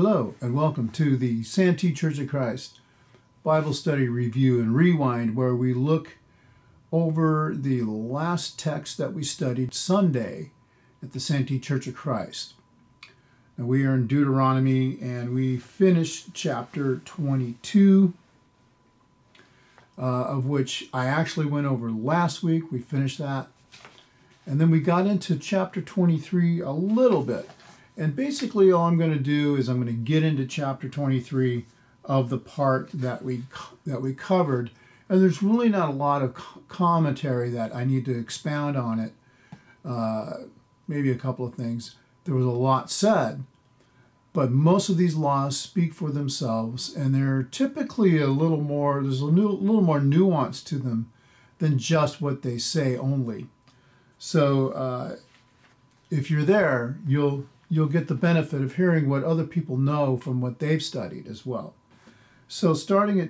Hello, and welcome to the Santee Church of Christ Bible Study Review and Rewind, where we look over the last text that we studied Sunday at the Santee Church of Christ. Now, we are in Deuteronomy, and we finished chapter 22, of which I actually went over last week. We finished that. And then we got into chapter 23 a little bit. And basically all I'm going to do is I'm going to get into chapter 23 of the part that we covered. And there's really not a lot of commentary that I need to expound on it. Maybe a couple of things. There was a lot said, but most of these laws speak for themselves, and they're typically a little more, there's little more nuance to them than just what they say only. So if you're there, you'll get the benefit of hearing what other people know from what they've studied as well. So starting at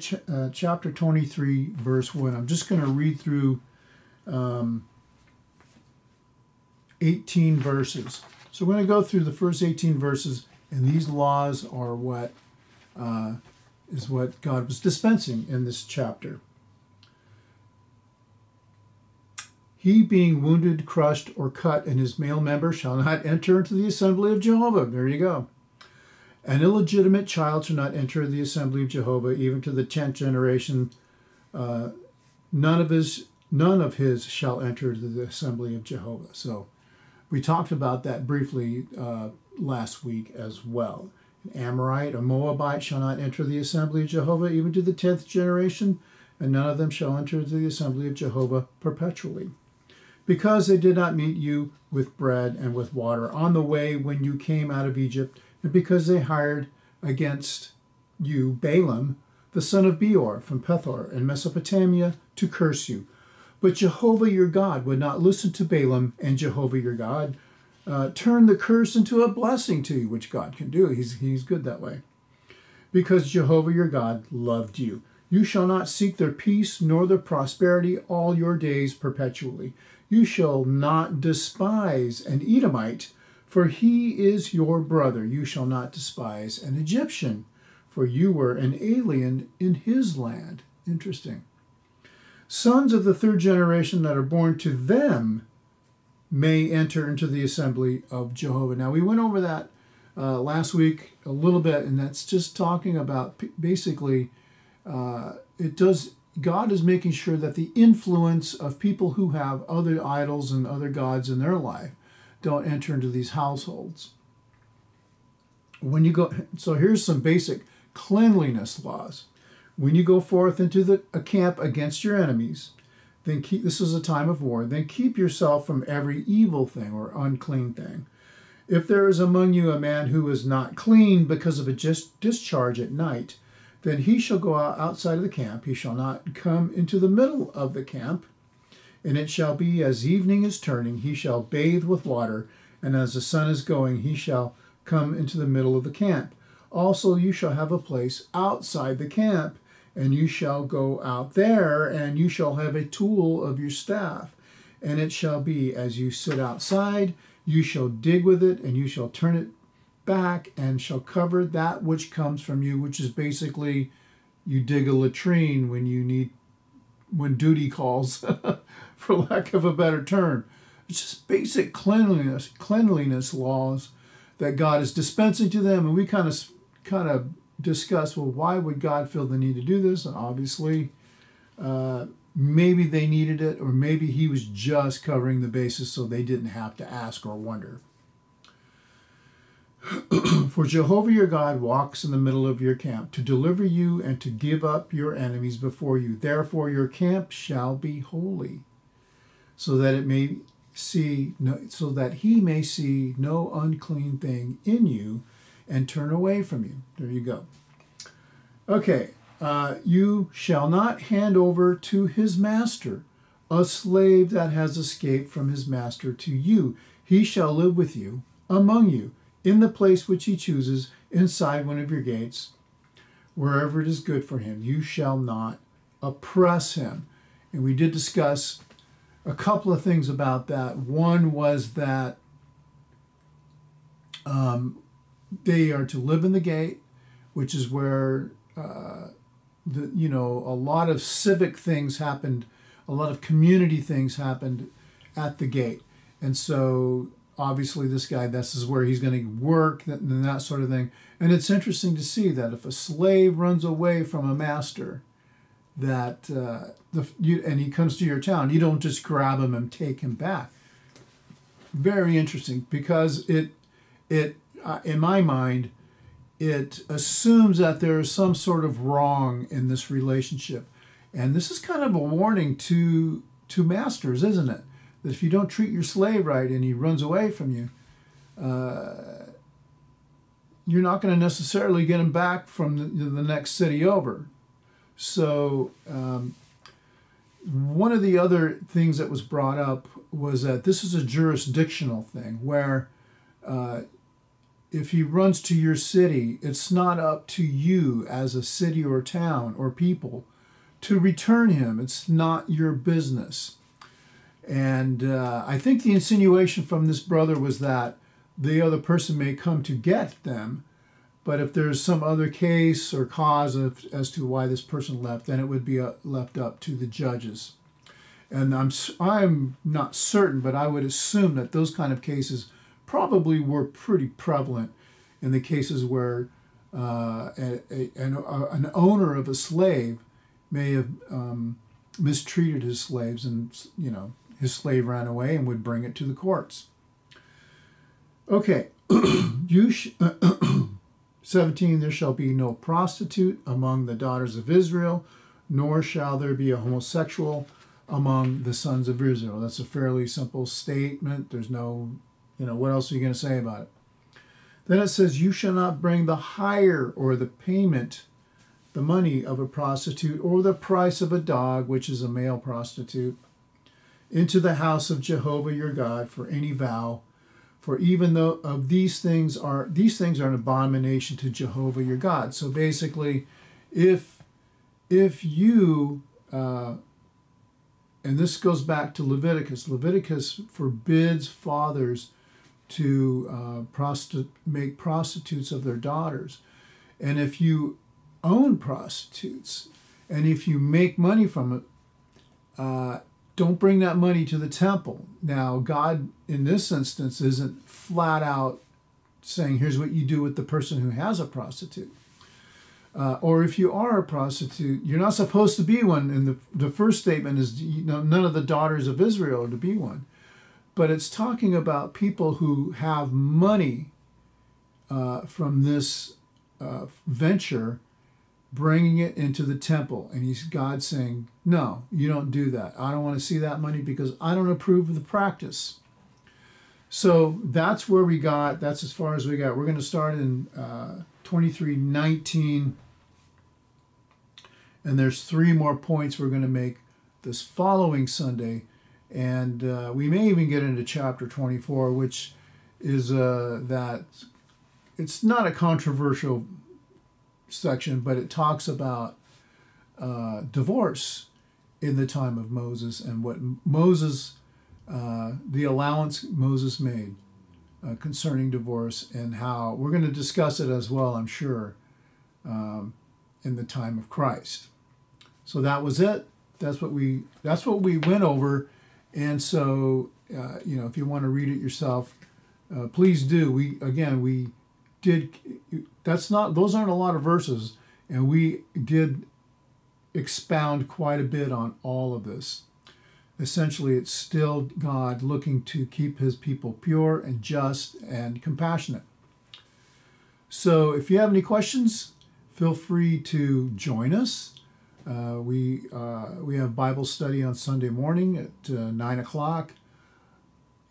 chapter 23, verse 1, I'm just going to read through 18 verses. So we're going to go through the first 18 verses, and these laws are what is what God was dispensing in this chapter. He being wounded, crushed, or cut in his male member shall not enter into the assembly of Jehovah. There you go. An illegitimate child shall not enter the assembly of Jehovah, even to the 10th generation. None of his shall enter the assembly of Jehovah. So we talked about that briefly last week as well. An Amorite or Moabite shall not enter the assembly of Jehovah, even to the 10th generation, and none of them shall enter the assembly of Jehovah perpetually. Because they did not meet you with bread and with water on the way when you came out of Egypt, and because they hired against you Balaam, the son of Beor, from Pethor in Mesopotamia, to curse you. But Jehovah your God would not listen to Balaam, and Jehovah your God turned the curse into a blessing to you, which God can do. He's good that way. Because Jehovah your God loved you. You shall not seek their peace nor their prosperity all your days perpetually. You shall not despise an Edomite, for he is your brother. You shall not despise an Egyptian, for you were an alien in his land. Interesting. Sons of the third generation that are born to them may enter into the assembly of Jehovah. Now, we went over that last week a little bit, and that's just talking about basically God is making sure that the influence of people who have other idols and other gods in their life don't enter into these households. When you go, so here's some basic cleanliness laws. When you go forth into a camp against your enemies, then this is a time of war, then keep yourself from every evil thing or unclean thing. If there is among you a man who is not clean because of a discharge at night, then he shall go out outside of the camp. He shall not come into the middle of the camp. And it shall be as evening is turning, he shall bathe with water, and as the sun is going, he shall come into the middle of the camp. Also you shall have a place outside the camp, and you shall go out there, and you shall have a tool of your staff. And it shall be as you sit outside, you shall dig with it, and you shall turn it back, and shall cover that which comes from you, which is basically you dig a latrine when duty calls, for lack of a better term. It's just basic cleanliness laws that God is dispensing to them, and we kind of discuss, well, why would God feel the need to do this? And obviously, maybe they needed it, or maybe he was just covering the bases so they didn't have to ask or wonder. For Jehovah your God walks in the middle of your camp to deliver you and to give up your enemies before you. Therefore your camp shall be holy, so that he may see no unclean thing in you and turn away from you. There you go. Okay, you shall not hand over to his master a slave that has escaped from his master to you. He shall live with you, among you, in the place which he chooses, inside one of your gates, wherever it is good for him. You shall not oppress him. And we did discuss a couple of things about that. One was that they are to live in the gate, which is where a lot of civic things happened, a lot of community things happened at the gate. And so obviously this guy, this is where he's going to work and that sort of thing. And it's interesting to see that if a slave runs away from a master, that and he comes to your town, you don't just grab him and take him back. Very interesting, because it in my mind, it assumes that there is some sort of wrong in this relationship. And this is kind of a warning to masters, isn't it? That if you don't treat your slave right and he runs away from you, you're not going to necessarily get him back from the next city over. So one of the other things that was brought up was that this is a jurisdictional thing, where if he runs to your city, it's not up to you as a city or town or people to return him. It's not your business. And I think the insinuation from this brother was that the other person may come to get them, but if there's some other case or cause as to why this person left, then it would be left up to the judges. And I'm not certain, but I would assume that those kind of cases probably were pretty prevalent in the cases where an owner of a slave may have mistreated his slaves, and his slave ran away and would bring it to the courts. Okay, 17, there shall be no prostitute among the daughters of Israel, nor shall there be a homosexual among the sons of Israel. That's a fairly simple statement. There's no, what else are you going to say about it? Then it says, you shall not bring the hire or the payment, the money of a prostitute, or the price of a dog, which is a male prostitute, into the house of Jehovah your God for any vow. For even though of these things are an abomination to Jehovah your God. So basically, if you and this goes back to Leviticus. Leviticus forbids fathers to make prostitutes of their daughters. And if you own prostitutes, and if you make money from it, don't bring that money to the temple. Now, God, in this instance, isn't flat out saying, here's what you do with the person who has a prostitute. Or if you are a prostitute, you're not supposed to be one. And the first statement is, none of the daughters of Israel are to be one. But it's talking about people who have money from this venture, bringing it into the temple. And God saying, no, you don't do that. I don't want to see that money because I don't approve of the practice. So that's where we got. That's as far as we got. We're going to start in 23:19. And there's 3 more points we're going to make this following Sunday. And we may even get into chapter 24, which is that it's not a controversial section, but it talks about divorce in the time of Moses and what Moses, the allowance Moses made concerning divorce, and how we're going to discuss it as well, I'm sure, in the time of Christ. So that was it. That's what we went over. And so, if you want to read it yourself, please do. Those aren't a lot of verses, and we did expound quite a bit on all of this. Essentially, it's still God looking to keep his people pure and just and compassionate. So if you have any questions, feel free to join us. We have Bible study on Sunday morning at 9 o'clock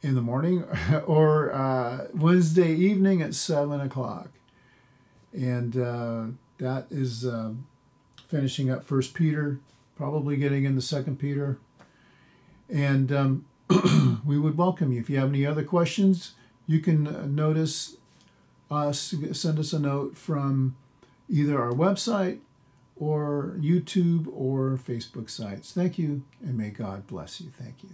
in the morning, or Wednesday evening at 7 o'clock. And that is finishing up 1 Peter, probably getting into 2 Peter. And we would welcome you. If you have any other questions, you can notice us, send us a note from either our website or YouTube or Facebook sites. Thank you, and may God bless you. Thank you.